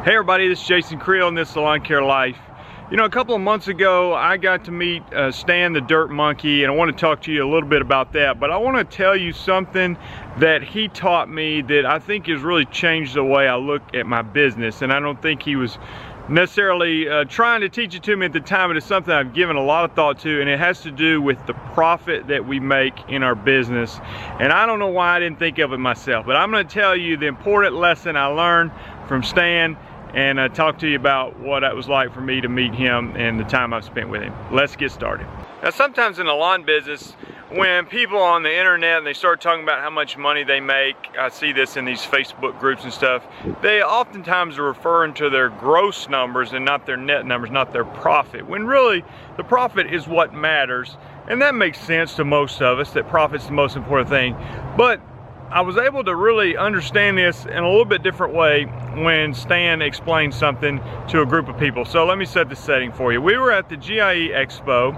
Hey everybody, this is Jason Creel and this is Lawn Care Life. You know, a couple of months ago I got to meet Stan the Dirt Monkey, and I want to talk to you a little bit about that. But I want to tell you something that he taught me that I think has really changed the way I look at my business. And I don't think he was necessarily trying to teach it to me at the time, but it's something I've given a lot of thought to, and it has to do with the profit that we make in our business. And I don't know why I didn't think of it myself, but I'm going to tell you the important lesson I learned from Stan and talk to you about what it was like for me to meet him and the time I've spent with him. Let's get started. Now, sometimes in the lawn business, when people on the internet and they start talking about how much money they make, I see this in these Facebook groups and stuff, they oftentimes are referring to their gross numbers and not their net numbers, not their profit, when really the profit is what matters. And that makes sense to most of us, that profit's the most important thing. But I was able to really understand this in a little bit different way when Stan explained something to a group of people. So let me set the setting for you. We were at the GIE Expo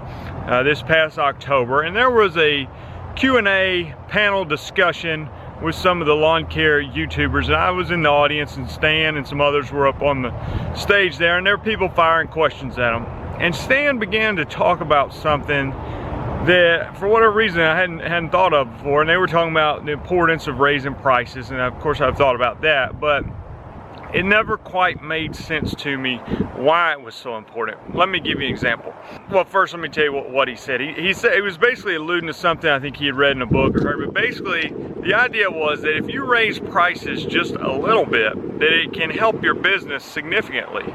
this past October, and there was a Q&A panel discussion with some of the lawn care YouTubers, and I was in the audience, and Stan and some others were up on the stage there, and there were people firing questions at him. And Stan began to talk about something that for whatever reason I hadn't thought of before, and they were talking about the importance of raising prices, and of course I've thought about that, but it never quite made sense to me why it was so important. Let me give you an example. Well, first let me tell you what he said. He said, it was basically alluding to something I think he had read in a book or heard, but basically the idea was that if you raise prices just a little bit, that it can help your business significantly.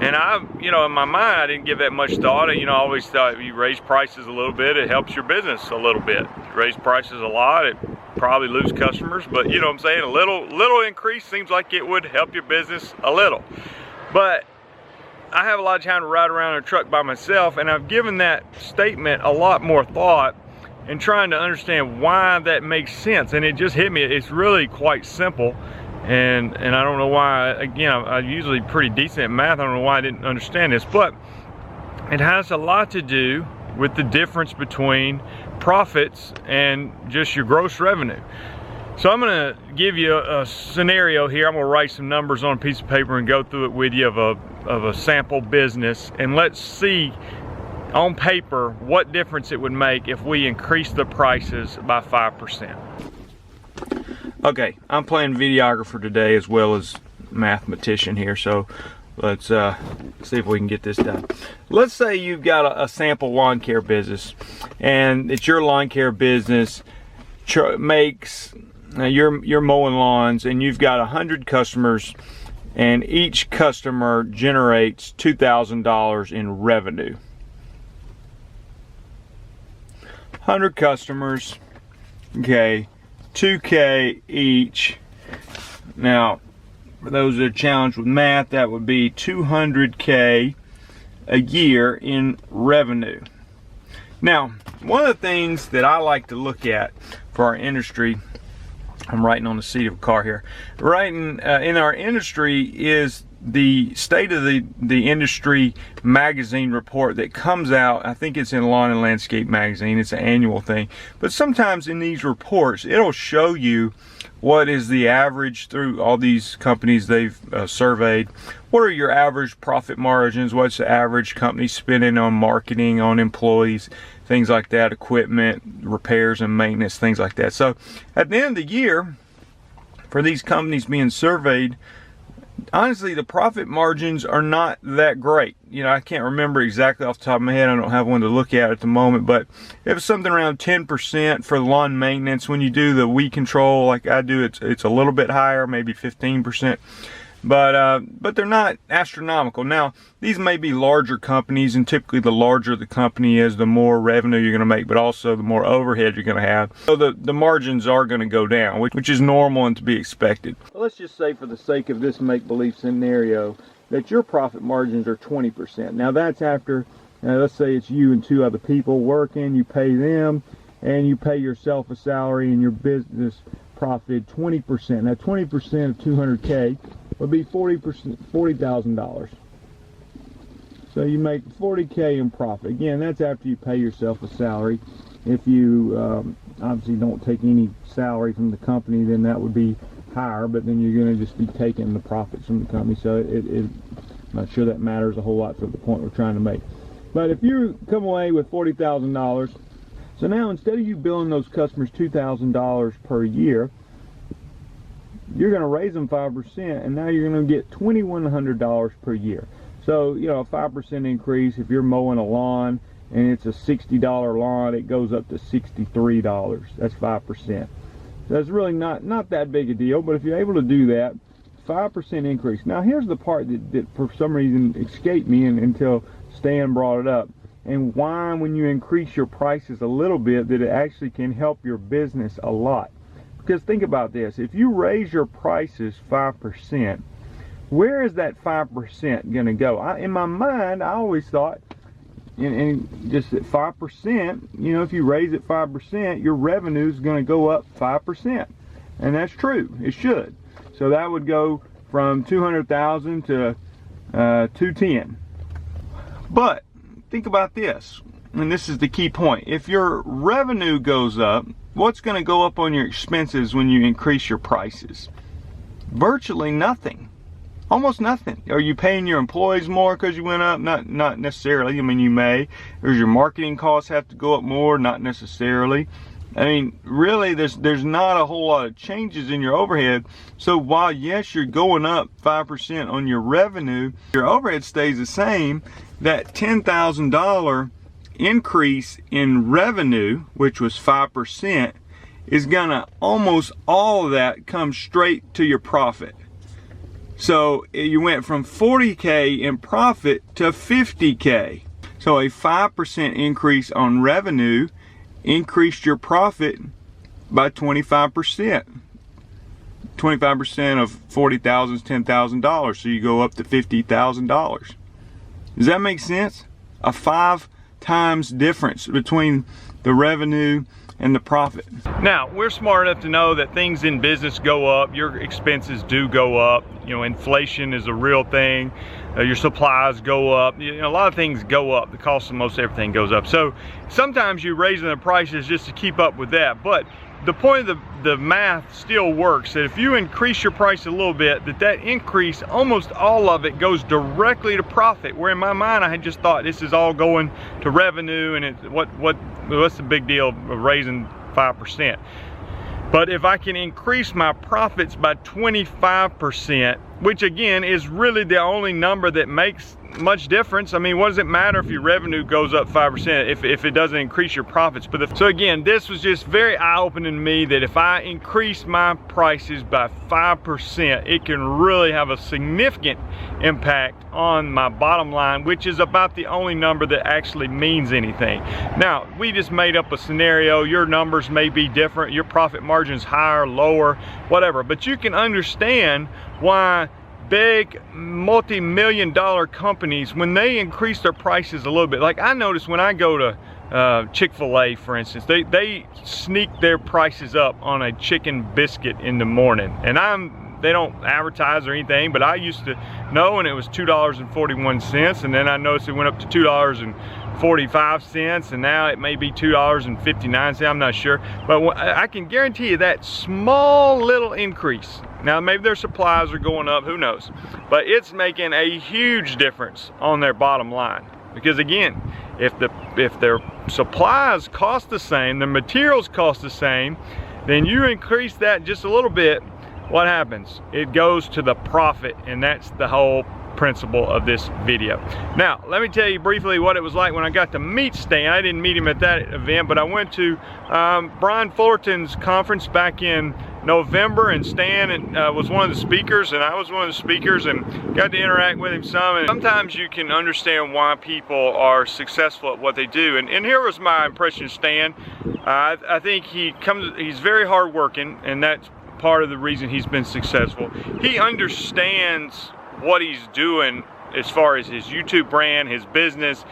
And in my mind, I didn't give that much thought. I always thought if you raise prices a little bit, it helps your business a little bit. If you raise prices a lot, it probably lose customers. But you know what I'm saying? A little increase seems like it would help your business a little. But I have a lot of time to ride around in a truck by myself, and I've given that statement a lot more thought and trying to understand why that makes sense. And it just hit me. It's really quite simple. And I don't know why, again, I'm usually pretty decent at math. I don't know why I didn't understand this, but it has a lot to do with the difference between profits and just your gross revenue. So I'm gonna give you a scenario here. I'm gonna write some numbers on a piece of paper and go through it with you of a sample business, and let's see on paper what difference it would make if we increase the prices by 5%. Okay, I'm playing videographer today as well as mathematician here, so let's see if we can get this done. Let's say you've got a sample lawn care business, and it's your lawn care business makes you're mowing lawns, and you've got 100 customers, and each customer generates $2,000 in revenue. 100 customers, okay, 2K each. Now, for those that are challenged with math, that would be 200K a year in revenue. Now, one of the things that I like to look at for our industry, I'm writing on the seat of a car here, writing in our industry is the state of the industry magazine report that comes out. I think it's in Lawn and Landscape magazine. It's an annual thing, but sometimes in these reports it'll show you what is the average through all these companies they've surveyed. What are your average profit margins? What's the average company spending on marketing, on employees, things like that, equipment, repairs and maintenance, things like that. So at the end of the year, for these companies being surveyed, honestly, the profit margins are not that great. I can't remember exactly off the top of my head. I don't have one to look at the moment, but it was something around 10% for lawn maintenance. When you do the weed control like I do, it's a little bit higher, maybe 15%. But they're not astronomical. Now, these may be larger companies, and typically the larger the company is, the more revenue you're going to make, but also the more overhead you're going to have. So the margins are going to go down, which is normal and to be expected. Well, let's just say, for the sake of this make-believe scenario, that your profit margins are 20%. Now, that's after, let's say it's you and 2 other people working, you pay them, and you pay yourself a salary, and your business profited 20%. Now, 20% of 200K would be $40,000. So you make 40K in profit. Again, that's after you pay yourself a salary. If you obviously don't take any salary from the company, then that would be higher, but then you're going to just be taking the profits from the company. So I'm not sure that matters a whole lot for the point we're trying to make. But if you come away with $40,000, so now instead of you billing those customers $2,000 per year, you're going to raise them 5%, and now you're going to get $2,100 per year. So, you know, a 5% increase, if you're mowing a lawn and it's a $60 lawn, it goes up to $63. That's 5%. So that's really not that big a deal, but if you're able to do that, 5% increase. Now here's the part that for some reason escaped me until Stan brought it up, and why when you increase your prices a little bit that it actually can help your business a lot. Because think about this, if you raise your prices 5%, where is that 5% going to go? In my mind, I always thought, and just at 5%, you know, if you raise it 5%, your revenue is going to go up 5%. And that's true, it should. So that would go from 200,000 to 210. But think about this, and this is the key point. If your revenue goes up, what's going to go up on your expenses when you increase your prices? Virtually nothing. Almost nothing. Are you paying your employees more because you went up? Not necessarily. I mean, you may. Does your marketing costs have to go up more? Not necessarily. I mean, really, there's not a whole lot of changes in your overhead. So while, yes, you're going up 5% on your revenue, your overhead stays the same. That $10,000 increase in revenue, which was 5%, is gonna almost all of that come straight to your profit. So you went from 40K in profit to 50K. So a 5% increase on revenue increased your profit by 25%. 25% of $40,000 is $10,000, so you go up to $50,000. Does that make sense? A 5 times difference between the revenue and the profit. Now, we're smart enough to know that things in business go up, your expenses do go up. You know, inflation is a real thing. Your supplies go up. You know, a lot of things go up. The cost of most everything goes up. So sometimes you're raising the prices just to keep up with that. But the point of the math still works, that if you increase your price a little bit, that increase, almost all of it goes directly to profit. Where in my mind I had just thought this is all going to revenue, and what's the big deal of raising 5%? But if I can increase my profits by 25%, which again is really the only number that makes much difference. I mean, what does it matter if your revenue goes up 5% if it doesn't increase your profits? But so again, this was just very eye-opening to me that if I increase my prices by 5%, it can really have a significant impact on my bottom line, which is about the only number that actually means anything. Now, we just made up a scenario. Your numbers may be different. Your profit margin's higher, lower, whatever. But you can understand why big multi-million-dollar companies, when they increase their prices a little bit, like I notice when I go to Chick-fil-A, for instance, they sneak their prices up on a chicken biscuit in the morning, and they don't advertise or anything, but I used to know, and it was $2.41, and then I noticed it went up to $2.45, and now it may be $2.59. I'm not sure, but I can guarantee you that small little increase. Now maybe their supplies are going up, who knows, but it's making a huge difference on their bottom line. Because again, if their supplies cost the same, their materials cost the same, then you increase that just a little bit, what happens? It goes to the profit, and that's the whole principle of this video. Now, let me tell you briefly what it was like when I got to meet Stan. I didn't meet him at that event, but I went to Brian Fullerton's conference back in November, and Stan was one of the speakers, and I was one of the speakers, and got to interact with him some. And sometimes you can understand why people are successful at what they do. And here was my impression of Stan. I think he's very hardworking, and that's part of the reason he's been successful. He understands what he's doing as far as his YouTube brand, his business.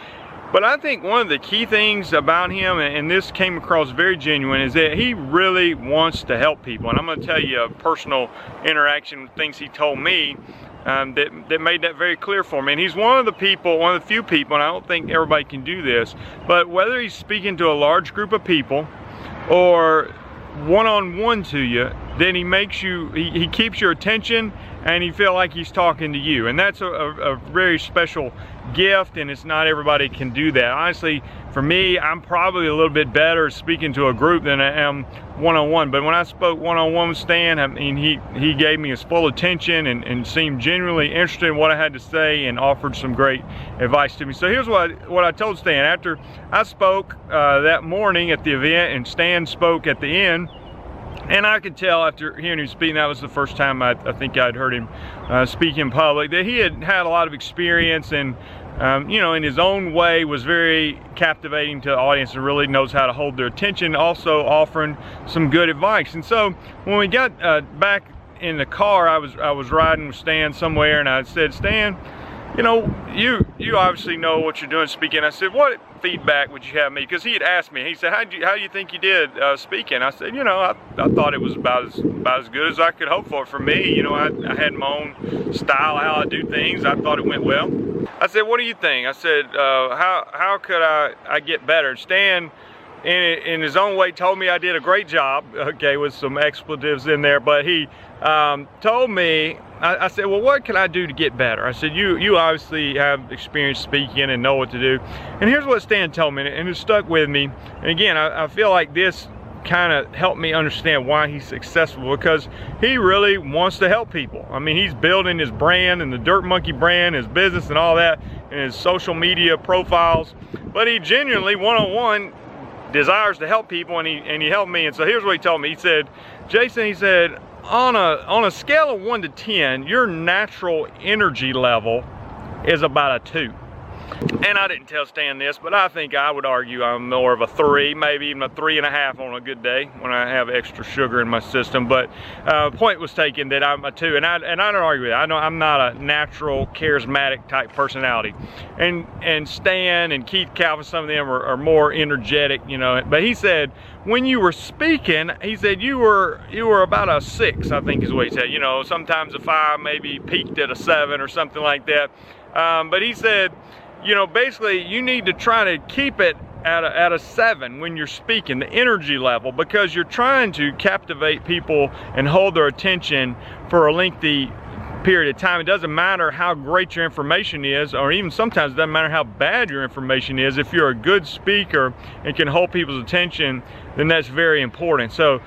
But I think one of the key things about him, and this came across very genuine, is that he really wants to help people. And I'm going to tell you a personal interaction, things he told me that made that very clear for me. And he's one of the few people, and I don't think everybody can do this, but whether he's speaking to a large group of people or one-on-one to you, then he keeps your attention and you feel like he's talking to you. And that's a very special gift, and it's not everybody can do that. Honestly, for me, I'm probably a little bit better speaking to a group than I am one-on-one. But when I spoke one-on-one with Stan, I mean, he gave me his full attention and seemed genuinely interested in what I had to say and offered some great advice to me. So here's what I told Stan. After I spoke that morning at the event, and Stan spoke at the end, and I could tell after hearing him speak, that was the first time I think I'd heard him speak in public, that he had a lot of experience and you know, in his own way was very captivating to the audience and really knows how to hold their attention, also offering some good advice. And so when we got back in the car, I was riding with Stan somewhere, and I said, Stan, you know, you obviously know what you're doing speaking. I said, what feedback would you have me? Because he had asked me, he said, how do you think you did speaking? I said, you know, I thought it was about as good as I could hope for me. You know, I had my own style, how I do things. I thought it went well. I said, what do you think? I said, how could I get better? Stan, in his own way, told me I did a great job, okay, with some expletives in there, but he told me, I said, well, what can I do to get better? I said, you obviously have experience speaking and know what to do. And here's what Stan told me, and it stuck with me. And again, I feel like this kind of helped me understand why he's successful, because he really wants to help people. I mean, he's building his brand and the Dirt Monkey brand, his business and all that, and his social media profiles. But he genuinely, one-on-one, desires to help people, and he helped me. And so here's what he told me. He said, Jason, he said, on a scale of 1 to 10, your natural energy level is about a 2. And I didn't tell Stan this, but I think I would argue I'm more of a 3, maybe even a 3.5 on a good day when I have extra sugar in my system. But point was taken that I'm a 2, and I don't argue with it. I know I'm not a natural charismatic type personality, and Stan and Keith Calvin, some of them are more energetic, you know. But he said when you were speaking, he said you were about a 6, I think is what he said. You know, sometimes a 5, maybe peaked at a 7 or something like that. But he said, you know, basically you need to try to keep it at a 7 when you're speaking, the energy level, because you're trying to captivate people and hold their attention for a lengthy period of time. It doesn't matter how great your information is, or even sometimes it doesn't matter how bad your information is. If you're a good speaker and can hold people's attention, then that's very important. So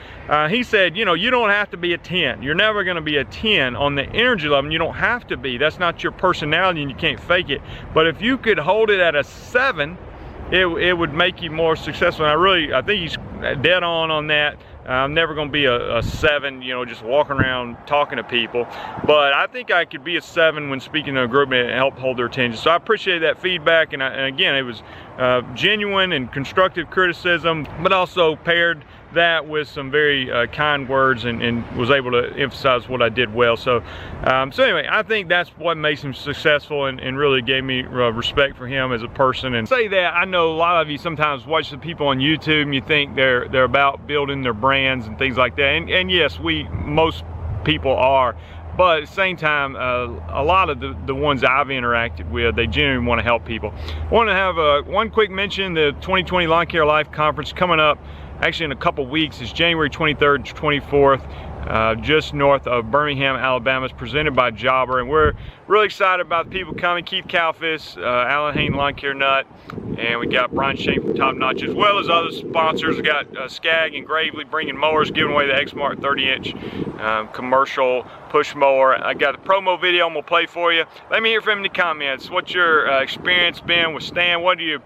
he said, you know, you don't have to be a 10. You're never going to be a 10 on the energy level. You don't have to be. That's not your personality, and you can't fake it. But if you could hold it at a 7, it would make you more successful. And I think he's dead on that. I'm never going to be a 7, you know, just walking around talking to people. But I think I could be a 7 when speaking to a group and help hold their attention. So I appreciate that feedback. And again, it was genuine and constructive criticism, but also paired that with some very kind words, and was able to emphasize what I did well. So anyway, I think that's what makes him successful, and really gave me respect for him as a person. And say that, I know a lot of you sometimes watch the people on YouTube and you think they're about building their brands and things like that. And yes, most people are. But at the same time, a lot of the ones I've interacted with, they genuinely want to help people. I want to have one quick mention. The 2020 Lawn Care Life Conference coming up actually in a couple weeks. It's January 23rd to 24th, just north of Birmingham, Alabama. It's presented by Jobber, and we're really excited about the people coming. Keith Kalfis, Alan Hain Lawn Care Nut, and we got Brian Shane from Top Notch, as well as other sponsors. We got Skag and Gravely bringing mowers, giving away the X-Mark 30-inch commercial push mower. I got a promo video I'm gonna play for you. Let me hear from you in the comments. What's your experience been with Stan? What do you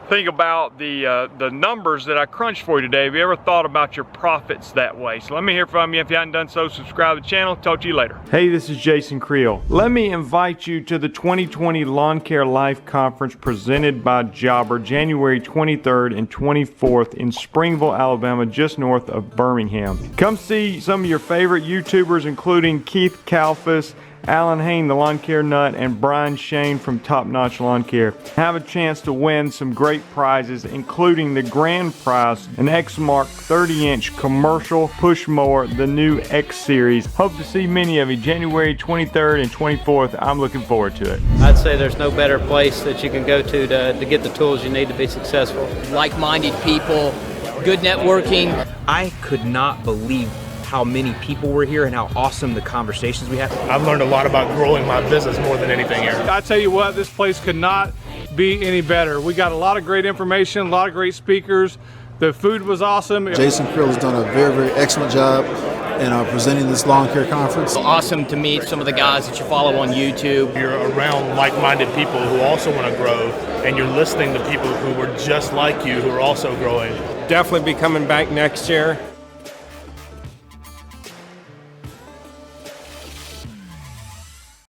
think about the numbers that I crunched for you today? Have you ever thought about your profits that way? So let me hear from you. If you haven't done so, subscribe to the channel. Talk to you later. Hey, this is Jason Creel. Let me invite you to the 2020 Lawn Care Life Conference presented by Jobber, January 23rd and 24th in Springville, Alabama, just north of Birmingham. Come see some of your favorite YouTubers, including Keith Kalfis, Alan Hain, the Lawn Care Nut, and Brian Shane from Top Notch Lawn Care. Have a chance to win some great prizes, including the grand prize, an X-Mark 30-inch commercial push mower, the new X Series. Hope to see many of you January 23rd and 24th. I'm looking forward to it. I'd say there's no better place that you can go to get the tools you need to be successful. Like-minded people, good networking. I could not believe how many people were here and how awesome the conversations we had. I've learned a lot about growing my business more than anything here. I tell you what, this place could not be any better. We got a lot of great information, a lot of great speakers. The food was awesome. Jason Krill has done a very, very excellent job in presenting this lawn care conference. Awesome to meet some of the guys that you follow on YouTube. You're around like-minded people who also want to grow, and you're listening to people who were just like you who are also growing. Definitely be coming back next year.